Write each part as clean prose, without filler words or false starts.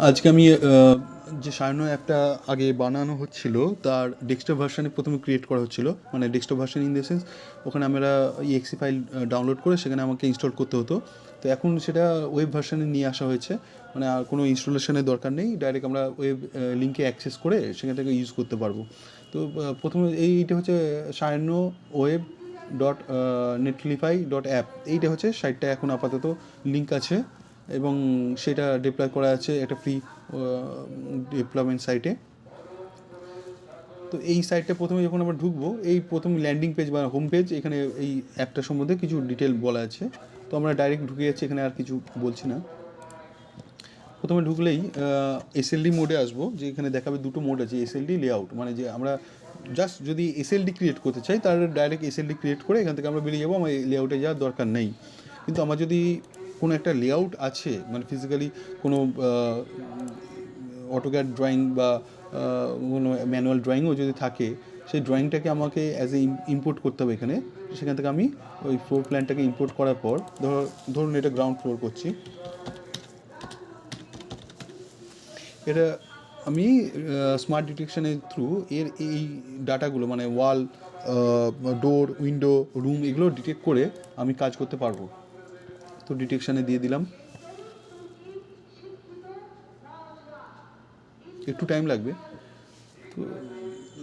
আজকে আমি যে সায়ন অ্যাপটা আগে বানানো হচ্ছিল তার ডেস্কটপ ভার্সানে প্রথমে ক্রিয়েট করা হচ্ছিল, মানে desktop version in the sense ওখানে আমরা ইএক্সি ফাইল ডাউনলোড করে সেখানে আমাকে ইনস্টল করতে হতো। তো এখন সেটা ওয়েব ভার্সানে নিয়ে আসা হয়েছে, মানে আর কোনো ইনস্টলেশনের দরকার নেই, ডাইরেক্ট আমরা ওয়েব লিঙ্কে অ্যাক্সেস করে সেখান থেকে ইউজ করতে পারবো। তো প্রথমে এইটা হচ্ছে Sayan web dot Netlify dot app, এইটা হচ্ছে সাইটটা এখন আপাতত লিঙ্ক আছে এবং সেটা ডিপ্লয় করা আছে একটা ফ্রি ডিপ্লয়মেন্ট সাইটে। তো এই সাইটটা প্রথমে যখন আমরা ঢুকবো, এই প্রথম ল্যান্ডিং পেজ বা হোম পেজ, এখানে এই অ্যাপটার সম্বন্ধে কিছু ডিটেল বলা আছে। তো আমরা ডাইরেক্ট ঢুকে যাচ্ছি, এখানে আর কিছু বলছি না। প্রথমে ঢুকলেই এসএলডি মোডে আসবো, যে এখানে দেখাবে দুটো মোড আছে, এসএলডি লেআউট, মানে যে আমরা জাস্ট যদি এসএলডি ক্রিয়েট করতে চাই তাহলে ডাইরেক্ট এসএলডি ক্রিয়েট করে এখান থেকে আমরা বেরিয়ে যাবো, আমার লেআউটে যাওয়ার দরকার নেই। কিন্তু আমার যদি কোনো একটা লেআউট আছে, মানে ফিজিক্যালি কোনো অটোক্যাড ড্রয়িং বা কোনো ম্যানুয়াল ড্রয়িংও যদি থাকে, সেই ড্রয়িংটাকে আমাকে অ্যাজ এ ইম্পোর্ট করতে হবে এখানে। সেখান থেকে আমি ওই ফ্লোর প্ল্যানটাকে ইম্পোর্ট করার পর ধরুন এটা গ্রাউন্ড ফ্লোর করছি, এটা আমি স্মার্ট ডিটেকশনের থ্রু এই ডাটাগুলো, মানে ওয়াল, ডোর, উইন্ডো, রুম, এগুলো ডিটেক্ট করে আমি কাজ করতে পারবো। তো ডিটেকশানে দিয়ে দিলাম, একটু টাইম লাগবে। তো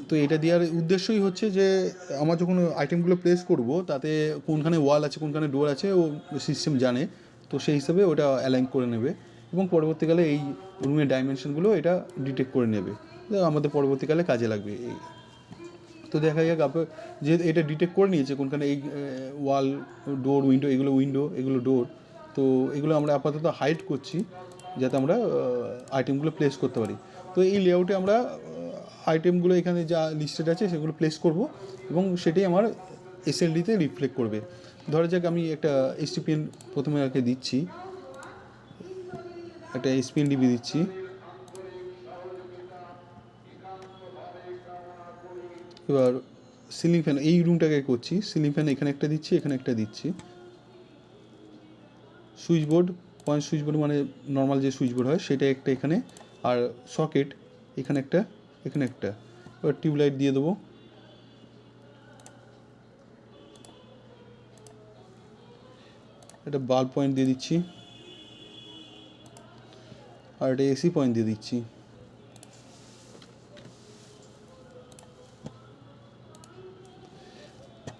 তো এটা দেওয়ার উদ্দেশ্যই হচ্ছে যে আমার যখন আইটেমগুলো প্লেস করব তাতে কোনখানে ওয়াল আছে কোনখানে ডোর আছে ও সিস্টেম জানে, তো সেই হিসাবে ওটা অ্যালাইন করে নেবে এবং পরবর্তীকালে এই রুমের ডাইমেনশনগুলো এটা ডিটেক্ট করে নেবে, আমাদের পরবর্তীকালে কাজে লাগবে। এই তো দেখা যাক আপনার যে এটা ডিটেক্ট করে নিয়েছে কোনখানে এই ওয়াল, ডোর, উইন্ডো এগুলো ডোর। তো এগুলো আমরা আপাতত হাইড করছি যাতে আমরা আইটেমগুলো প্লেস করতে পারি। তো এই লেআউটে আমরা আইটেমগুলো এখানে যা লিস্টেড আছে সেগুলো প্লেস করব এবং সেটাই আমার এসএলডিতে রিফ্লেক্ট করবে। ধরা যাক আমি একটা এসটিপিএন প্রথমে আগে দিচ্ছি, একটা এসপিএন ডিবি দিচ্ছি। এবার সিলিং ফ্যান এই রুমটাকে করছি, সিলিং ফ্যান এখানে একটা দিচ্ছি, এখানে একটা দিচ্ছি। Switch board, point switch board মানে নর্মাল যে সুইচ বোর্ড হয় সেটা একটা এখানে, আর সকেট এখানে একটা, এখানে একটা। এবার টিউবলাইট দিয়ে দেবো, একটা বাল্ব পয়েন্ট দিয়ে দিচ্ছি, আর একটা এসি পয়েন্ট দিয়ে দিচ্ছি।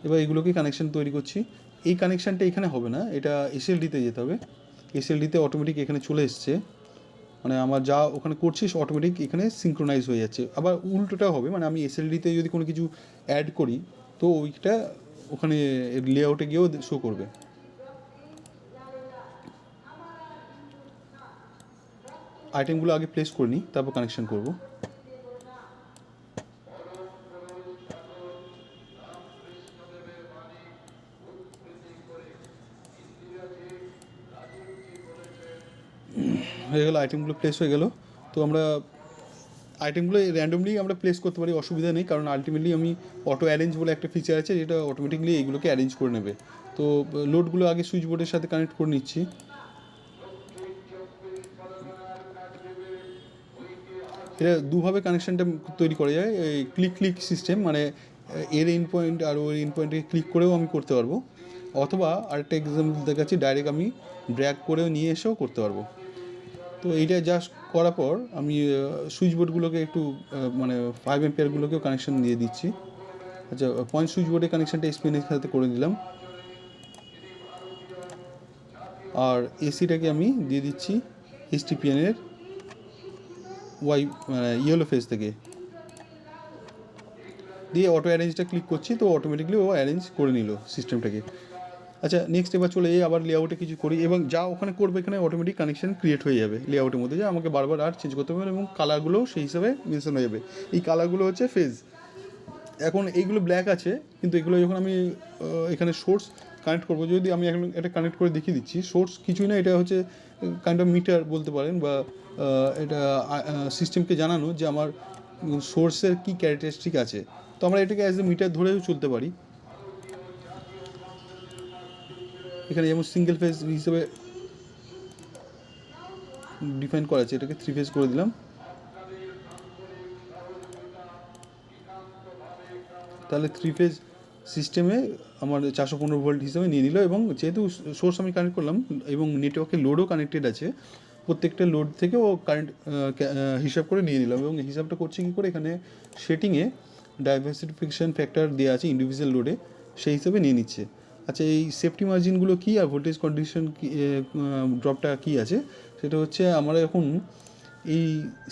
এবার এগুলোকে কানেকশান তৈরি করছি। এই কানেকশানটা এখানে হবে না, এটা এসএলডিতে যেতে হবে। এসএলডিতে অটোমেটিক এখানে চলে এসছে, মানে আমার যা ওখানে করছি অটোমেটিক এখানে সিঙ্ক্রোনাইজ হয়ে যাচ্ছে। আবার উল্টোটাও হবে, মানে আমি এসএলডিতে যদি কোনো কিছু অ্যাড করি তো ওইটা ওখানে লেআউটে গিয়েও শো করবে। আইটেমগুলো আগে প্লেস করে নিই, তারপর কানেকশান করব। হয়ে গেলো, আইটেমগুলো প্লেস হয়ে গেল। তো আমরা আইটেমগুলো র্যান্ডমলি আমরা প্লেস করতে পারি, অসুবিধা নেই, কারণ আলটিমেটলি আমি অটো অ্যারেঞ্জ বলে একটা ফিচার আছে যেটা অটোমেটিকলি এইগুলোকে অ্যারেঞ্জ করে নেবে। তো লোডগুলো আগে সুইচ বোর্ডের সাথে কানেক্ট করে নিচ্ছি। এটা দুভাবে কানেকশানটা তৈরি করা যায়, এই ক্লিক সিস্টেম, মানে এর ইন পয়েন্ট আর ওর ইন পয়েন্টে ক্লিক করেও আমি করতে পারবো, অথবা আরেকটা এক্সাম্পল দেখাচ্ছি, ডাইরেক্ট আমি ড্র্যাগ করেও নিয়ে এসেও করতে পারবো। তো এইটা জাস্ট করার পর আমি সুইচ বোর্ডগুলোকে একটু মানে 5 এম্পিয়ারগুলোকেও কানেকশান দিয়ে দিচ্ছি। আচ্ছা, পয়েন্ট সুইচ বোর্ডের কানেকশানটা এসপিএনের সাথে করে দিলাম, আর এসিটাকে আমি দিয়ে দিচ্ছি এসটিপিএনের ওয়াই ইয়েলো ফেজ থেকে, দিয়ে অটো অ্যারেঞ্জটা ক্লিক করছি, তো অটোমেটিকলি ও অ্যারেঞ্জ করে নিল সিস্টেমটাকে। আচ্ছা, নেক্সট এবার চলে যাই আবার লেআউটে কিছু করি, এবং যা ওখানে করবে এখানে অটোমেটিক কানেকশান ক্রিয়েট হয়ে যাবে লেআউটের মধ্যে, যা আমাকে বারবার আর চেঞ্জ করতে হবে, এবং কালারগুলোও সেই হিসাবে মেনশন হয়ে যাবে। এই কালারগুলো হচ্ছে ফেজ। এখন এইগুলো ব্ল্যাক আছে, কিন্তু এগুলো যখন আমি এখানে সোর্স কানেক্ট করবো, যদি আমি এখন এটা কানেক্ট করে দেখিয়ে দিচ্ছি, সোর্স কিছুই না, এটা হচ্ছে কাইন্ড অফ মিটার বলতে পারেন, বা এটা সিস্টেমকে জানানো যে আমার সোর্সের কী ক্যারেক্টারিস্টিক আছে। তো আমরা এটাকে অ্যাজ এ মিটার ধরেও চলতে পারি। এখানে যেমন সিঙ্গেল ফেজ হিসেবে ডিফাইন করা আছে, এটাকে 3 ফেজ করে দিলাম। তাহলে 3 ফেজ সিস্টেমে আমার 415 ভোল্ট হিসাবে নিয়ে নিল, এবং যেহেতু সোর্স আমি কানেক্ট করলাম এবং নেটওয়ার্কের লোডও কানেক্টেড আছে, প্রত্যেকটা লোড থেকে ও কারেন্ট হিসাব করে নিয়ে নিলাম। এবং হিসাবটা করছে কী করে, এখানে সেটিংয়ে ডাইভার্সিফিকেশন ফ্যাক্টর দেওয়া আছে ইন্ডিভিজুয়াল লোডে, সেই হিসাবে নিয়ে নিচ্ছে। আচ্ছা, এই সেফটি মার্জিনগুলো কী আর ভোল্টেজ কন্ডিশন ড্রপটা কী আছে, সেটা হচ্ছে আমরা এখন এই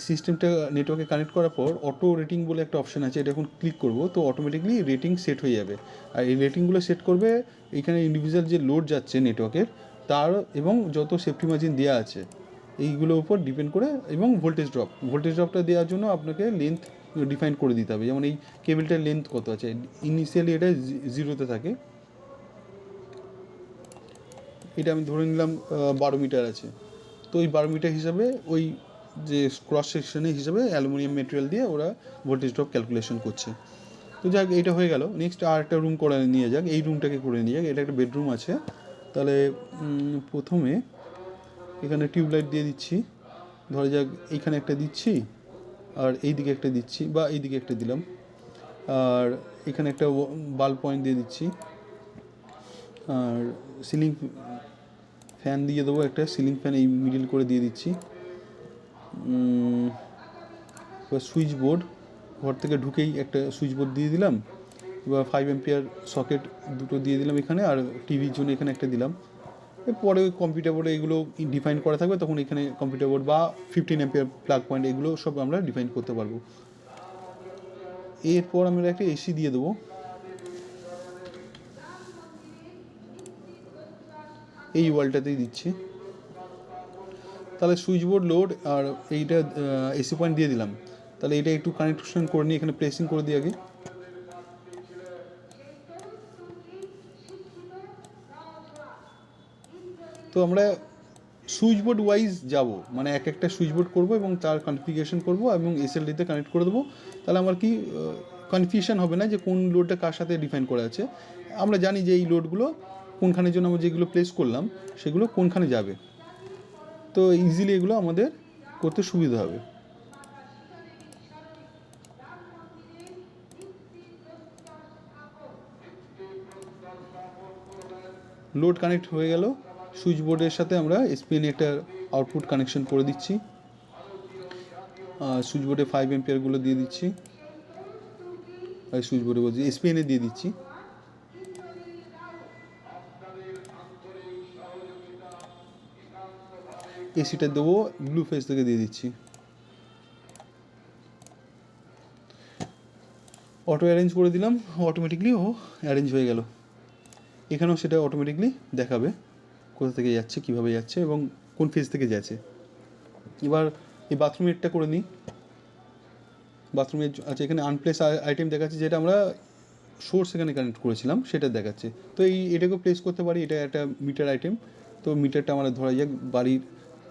সিস্টেমটা নেটওয়ার্কে কানেক্ট করার পর অটো রেটিং বলে একটা অপশান আছে, এটা এখন ক্লিক করব তো অটোমেটিকলি রেটিং সেট হয়ে যাবে। আর এই রেটিংগুলো সেট করবে এখানে ইন্ডিভিজুয়াল যে লোড যাচ্ছে নেটওয়ার্কের তার, এবং যত সেফটি মার্জিন দেওয়া আছে এইগুলোর উপর ডিপেন্ড করে, এবং ভোল্টেজ ড্রপটা দেওয়ার জন্য আপনাকে লেন্থ ডিফাইন করে দিতে হবে। যেমন এই কেবলটার লেন্থ কত আছে, ইনিশিয়ালি এটা 0-তে থাকে, এটা আমি ধরে নিলাম 12 মিটার আছে। তো ওই 12 মিটার হিসাবে ওই যে ক্রস সেকশনে হিসাবে অ্যালুমিনিয়াম মেটেরিয়াল দিয়ে ওরা ভোল্টেজ ড্রপ ক্যালকুলেশন করছে। তো যাক, এইটা হয়ে গেল। নেক্সট আর একটা রুম করে নিয়ে যাক, এই রুমটাকে করে নিয়ে যাক। এটা একটা বেডরুম আছে। তাহলে প্রথমে এখানে টিউবলাইট দিয়ে দিচ্ছি, ধরা যাক এইখানে একটা দিচ্ছি, আর এই দিকে একটা দিচ্ছি, বা এই দিকে একটা দিলাম, আর এখানে একটা বাল্ব পয়েন্ট দিয়ে দিচ্ছি, আর সিলিং ফ্যান দিয়ে দেবো একটা, সিলিং ফ্যান এই মিডিল করে দিয়ে দিচ্ছি। এবার সুইচ বোর্ড, ঘর থেকে ঢুকেই একটা সুইচ বোর্ড দিয়ে দিলাম, এবার 5 অ্যাম্পিয়ার সকেট দুটো দিয়ে দিলাম এখানে, আর টিভির জন্য এখানে একটা দিলাম। এরপরে ওই কম্পিউটার বোর্ডে এগুলো ডিফাইন করা থাকবে, তখন এখানে কম্পিউটার বোর্ড বা 15 অ্যাম্পিয়ার প্লাগ পয়েন্ট এগুলো সব আমরা ডিফাইন করতে পারবো। এরপর আমরা একটা এসি দিয়ে দেবো। এই ওয়ালটাতেই দিচ্ছি। তাহলে সুইচ বোর্ড, লোড আর এইটা এসি পয়েন্ট দিয়ে দিলাম। তাহলে এটা একটু কানেকশন করে নিই, এখানে প্রেসিং করে দিই আগে। তো আমরা সুইচ বোর্ড ওয়াইজ যাব, মানে এক একটা সুইচ বোর্ড করবো এবং তার কনফিগারেশন করবো এবং এসএলডিতে কানেক্ট করে দেবো। তাহলে আমার কি কনফিউশন হবে না যে কোন লোডটা কার সাথে ডিফাইন করা আছে। আমরা জানি যে এই লোডগুলো কোনখানের জন্য আমরা যেগুলো প্লেস করলাম সেগুলো কোনখানে যাবে, তো ইজিলি এগুলো আমাদের করতে সুবিধা হবে। লোড কানেক্ট হয়ে গেল, সুইচ বোর্ডের সাথে আমরা এসপিএনে একটা আউটপুট কানেকশন করে দিচ্ছি। সুইচ বোর্ডে 5 অ্যাম্পিয়ারগুলো দিয়ে দিচ্ছি, আর সুইচ বোর্ডে বলছি এসপিএনে দিয়ে দিচ্ছি। এসিটা দেবো ব্লু ফেজ থেকে দিয়ে দিচ্ছি। অটো অ্যারেঞ্জ করে দিলাম, অটোমেটিকলি ও অ্যারেঞ্জ হয়ে গেল। এখানেও সেটা অটোমেটিকলি দেখাবে কোথা থেকে যাচ্ছে, কীভাবে যাচ্ছে এবং কোন ফেজ থেকে যাচ্ছে। এবার এই বাথরুমেরটা করে নিই। বাথরুমের আচ্ছা, এখানে আনপ্লেস আইটেম দেখাচ্ছে, যেটা আমরা সোর্স এখানে কানেক্ট করেছিলাম সেটা দেখাচ্ছে। তো এটাকেও প্লেস করতে পারি, এটা একটা মিটার আইটেম। তো মিটারটা আমরা ধরা যাক বাড়ির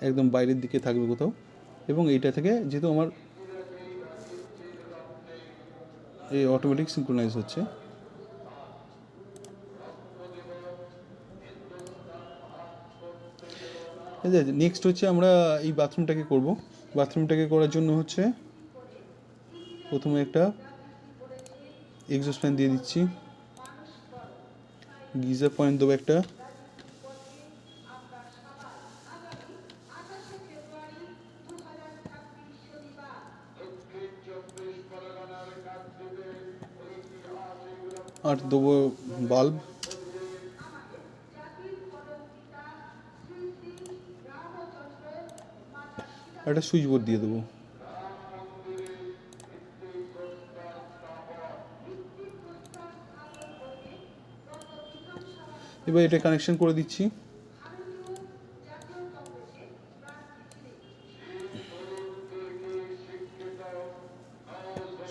একদম বাইরের দিকে থাকবে কোথাও, এবং এইটা থেকে যেহেতু আমার এই অটোমেটিক সিনক্রোনাইজ হচ্ছে। নেক্সট হচ্ছে আমরা এই বাথরুমটাকে করব। বাথরুমটাকে করার জন্য হচ্ছে প্রথমে একটা এক্সস্ট ফ্যান দিয়ে দিচ্ছি, গিজার পয়েন্ট দেবো একটা, আর দেবো বাল্ব, একটা সুইচ বোর্ড দিয়ে দেবো। এবার এটা কানেকশন করে দিচ্ছি।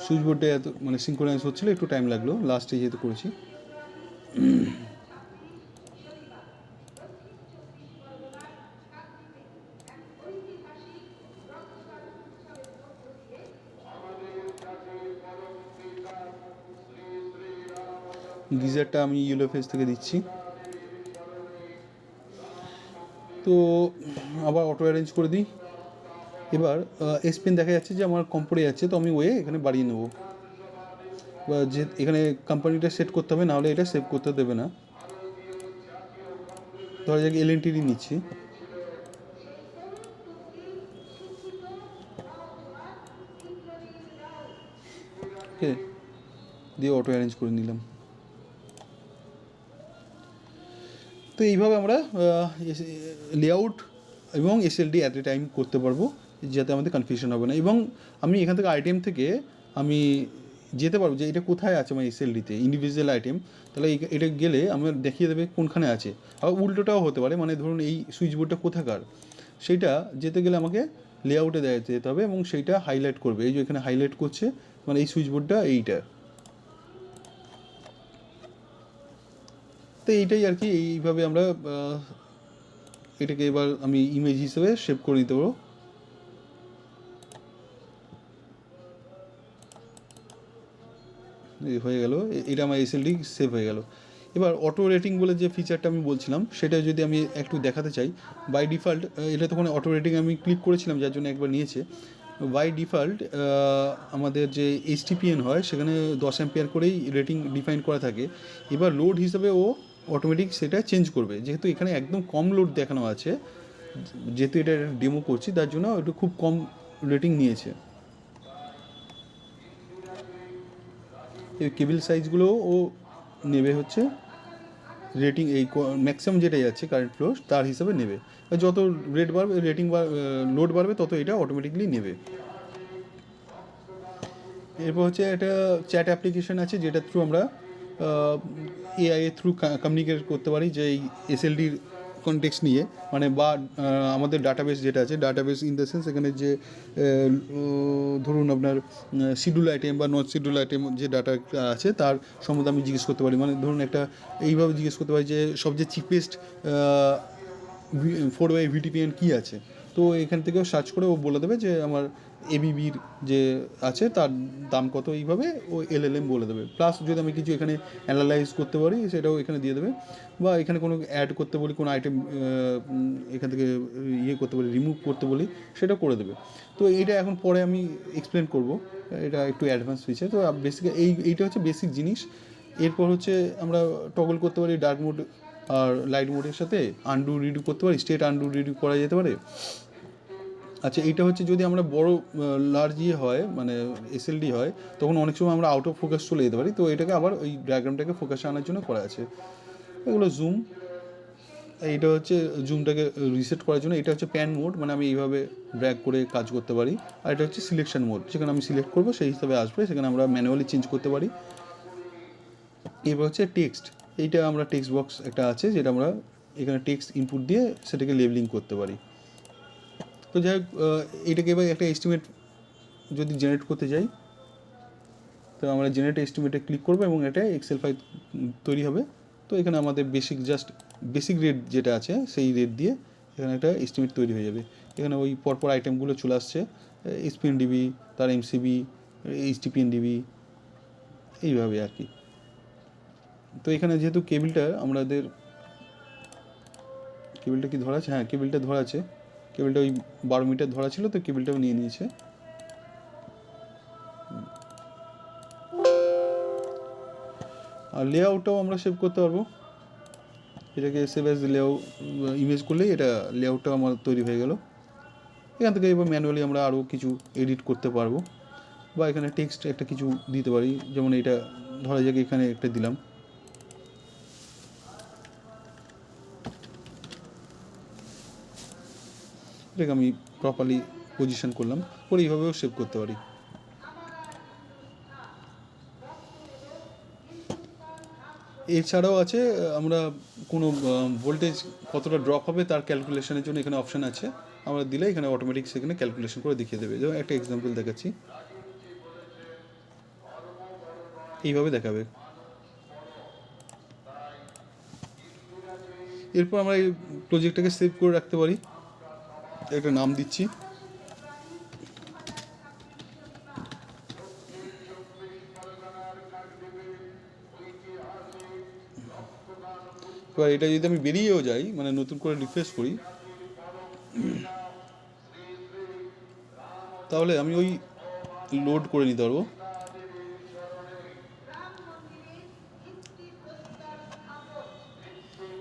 সুইচ বোর্ডে এত মানে সিনক্রোনাইজ হচ্ছিলো, একটু টাইম লাগলো, লাস্টে যেহেতু করেছি। গিজারটা আমি ইয়েলো ফেজ থেকে দিচ্ছি। তো আবার অটো অ্যারেঞ্জ করে দিই, এবার এস পেন দেখা যাচ্ছে যে আমার কম পড়ে যাচ্ছে, তো আমি ওয়ে এখানে বাড়িয়ে নেবো, বা যে এখানে কোম্পানিটা সেট করতে হবে, নাহলে এটা সেভ করতে দেবে না। ধরা যাক এলএনটিডি নিচ্ছি, ওকে, দিয়ে অটো অ্যারেঞ্জ করে নিলাম। তো এইভাবে আমরা লেআউট এবং এসএলডি অ্যাট এ টাইম করতে পারবো, যাতে আমাদের কনফিউশন হবে না। এবং আমি এখান থেকে আইটেম থেকে আমি যেতে পারবো যে এটা কোথায় আছে আমার এসএলডিতে, ইন্ডিভিজুয়াল আইটেম। তাহলে এটা গেলে আমার দেখিয়ে দেবে কোনখানে আছে। আবার উল্টোটাও হতে পারে, মানে ধরুন এই সুইচ বোর্ডটা কোথাকার, সেইটা যেতে গেলে আমাকে লেআউটে যেতে হবে এবং সেইটা হাইলাইট করবে। এই যে এখানে হাইলাইট করছে, মানে এই সুইচ বোর্ডটা এইটা। তো এইটাই আর কি, এইভাবে আমরা এটাকে এবার আমি ইমেজ হিসেবে সেভ করে নিতে পারবো। হয়ে গেল, এটা আমার এসএলডি সেভ হয়ে গেল। এবার অটো রেটিং বলে যে ফিচারটা আমি বলছিলাম, সেটা যদি আমি একটু দেখাতে চাই, বাই ডিফল্ট এটা তখন অটো রেটিং আমি ক্লিক করেছিলাম, যার জন্য একবার নিয়েছে। বাই ডিফল্ট আমাদের যে এইচটিপিএন হয় সেখানে 10 অ্যাম্পিয়ার করেই রেটিং ডিফাইন করা থাকে। এবার লোড হিসাবে ও অটোমেটিক সেটা চেঞ্জ করবে, যেহেতু এখানে একদম কম লোড দেখানো আছে, যেহেতু এটা ডেমো করছি তার জন্য একটু খুব কম রেটিং নিয়েছে। এই কেবল সাইজগুলোও ও নেবে হচ্ছে রেটিং, এই ম্যাক্সিমাম যেটা যাচ্ছে কারেন্ট ফ্লো তার হিসাবে নেবে। যত রেট বাড়বে, রেটিং লোড বাড়বে, তত এটা অটোমেটিকলি নেবে। এরপর হচ্ছে একটা চ্যাট অ্যাপ্লিকেশন আছে, যেটার থ্রু আমরা এআই এর থ্রু কমিউনিকেট করতে পারি, যে এই এসএলডির কনটেক্সট নিয়ে, মানে বা আমাদের ডাটাবেস যেটা আছে, ডাটাবেস ইন দ্য সেন্স এখানে যে ধরুন আপনার শিডিউল আইটেম বা নন শিডিউল আইটেম যে ডাটা আছে তার সম্বন্ধে আমি জিজ্ঞেস করতে পারি। মানে ধরুন একটা এইভাবে জিজ্ঞেস করতে পারি যে সবচেয়ে চিপেস্ট 4 ওয়ে ভিটিপিএন কী আছে, তো এখান থেকেও সার্চ করে ও বলে দেবে যে আমার এবিবির যে আছে তার দাম কত, এইভাবে ও এলএলএম বলে দেবে। প্লাস যদি আমি কিছু এখানে অ্যানালাইজ করতে পারি সেটাও এখানে দিয়ে দেবে, বা এখানে কোনো অ্যাড করতে বলি, কোনো আইটেম এখান থেকে ইয়ে করতে বলি, রিমুভ করতে বলি, সেটা করে দেবে। তো এইটা এখন পরে আমি এক্সপ্লেন করব, এটা একটু অ্যাডভান্স ফিচার। তো বেসিক এইটা হচ্ছে বেসিক জিনিস। এরপর হচ্ছে আমরা টগল করতে পারি ডার্ক মোড আর লাইট মোডের সাথে, আনডু রিডু করতে পারি, স্টেট আনডু রিডু করা যেতে পারে। আচ্ছা, এইটা হচ্ছে যদি আমরা বড় লার্জ ইয়ে হয়, মানে এসএলডি হয়, তখন অনেক সময় আমরা আউট অফ ফোকাস চলে যেতে পারি, তো এটাকে আবার ওই ডায়াগ্রামটাকে ফোকাসে আনার জন্য করা আছে। এগুলো জুম, এইটা হচ্ছে জুমটাকে রিসেট করার জন্য। এটা হচ্ছে প্যান মোড, মানে আমি এইভাবে ড্র্যাগ করে কাজ করতে পারি। আর এটা হচ্ছে সিলেকশন মোড, যেখানে আমি সিলেক্ট করবো সেই হিসাবে আসবে, সেখানে আমরা ম্যানুয়ালি চেঞ্জ করতে পারি। এবার হচ্ছে টেক্সট, এইটা আমরা টেক্সট বক্স একটা আছে, যেটা আমরা এখানে টেক্সট ইনপুট দিয়ে সেটাকে লেবেলিং করতে পারি। তো যাই হোক, এটাকে এবার একটা এস্টিমেট যদি জেনারেট করতে যাই, তো আমরা জেনারেট এস্টিমেটে ক্লিক করবো এবং এটা এক্সেল ফাইল তৈরি হবে। তো এখানে আমাদের বেসিক রেট যেটা আছে সেই রেট দিয়ে এখানে একটা এস্টিমেট তৈরি হয়ে যাবে। এখানে ওই পরপর আইটেমগুলো চলে আসছে, এসপিএন ডিবি, তার এমসিবি, এইচটিপিএন ডিবি, এইভাবে আর কি। তো এখানে যেহেতু কেবিলটা কেবিলটা কি ধরা আছে, হ্যাঁ কেবিলটা ধরা আছে, কেবিলটা ওই 12 মিটার ধরা ছিল, তো কেবিলটাও নিয়ে নিয়েছে। আর লেআউটটাও আমরা সেভ করতে পারবো, এটাকে সেভ অ্যাজ ইমেজ করলেই এটা লেআউটটাও আমার তৈরি হয়ে গেল। এখান থেকে এবার ম্যানুয়ালি আমরা আরও কিছু এডিট করতে পারবো, বা এখানে টেক্সট একটা কিছু দিতে পারি, যেমন এটা ধরা যাক এখানে একটা দিলাম, এটাকে আমি প্রপারলি পজিশন করলাম, করে এইভাবেও সেভ করতে পারি। এছাড়াও আছে, আমরা কোনো ভোল্টেজ কতটা ড্রপ হবে তার ক্যালকুলেশনের জন্য এখানে অপশান আছে, আমরা দিলে এখানে অটোমেটিক সেখানে ক্যালকুলেশন করে দেখিয়ে দেবে। যেমন একটা এক্সাম্পল দেখাচ্ছি, এইভাবে দেখাবে। এরপর আমরা এই প্রজেক্টটাকে সেভ করে রাখতে পারি, একটা নাম দিচ্ছি। এবার এটা যদি আমি বেরিয়েও যাই, মানে নতুন করে রিফ্রেশ করি, তাহলে আমি ওই লোড করে নিতে পারবো।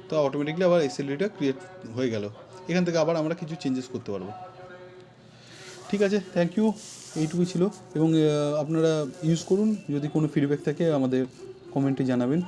তো অটোমেটিকলি আবার এসএলডিটা ক্রিয়েট হয়ে গেল। এখান থেকে আবার আমরা কিছু চেঞ্জেস করতে পারবো। ঠিক আছে, থ্যাংক ইউ, এইটুকুই ছিল। এবং আপনারা ইউজ করুন, যদি কোনো ফিডব্যাক থাকে আমাদের কমেন্টে জানাবেন।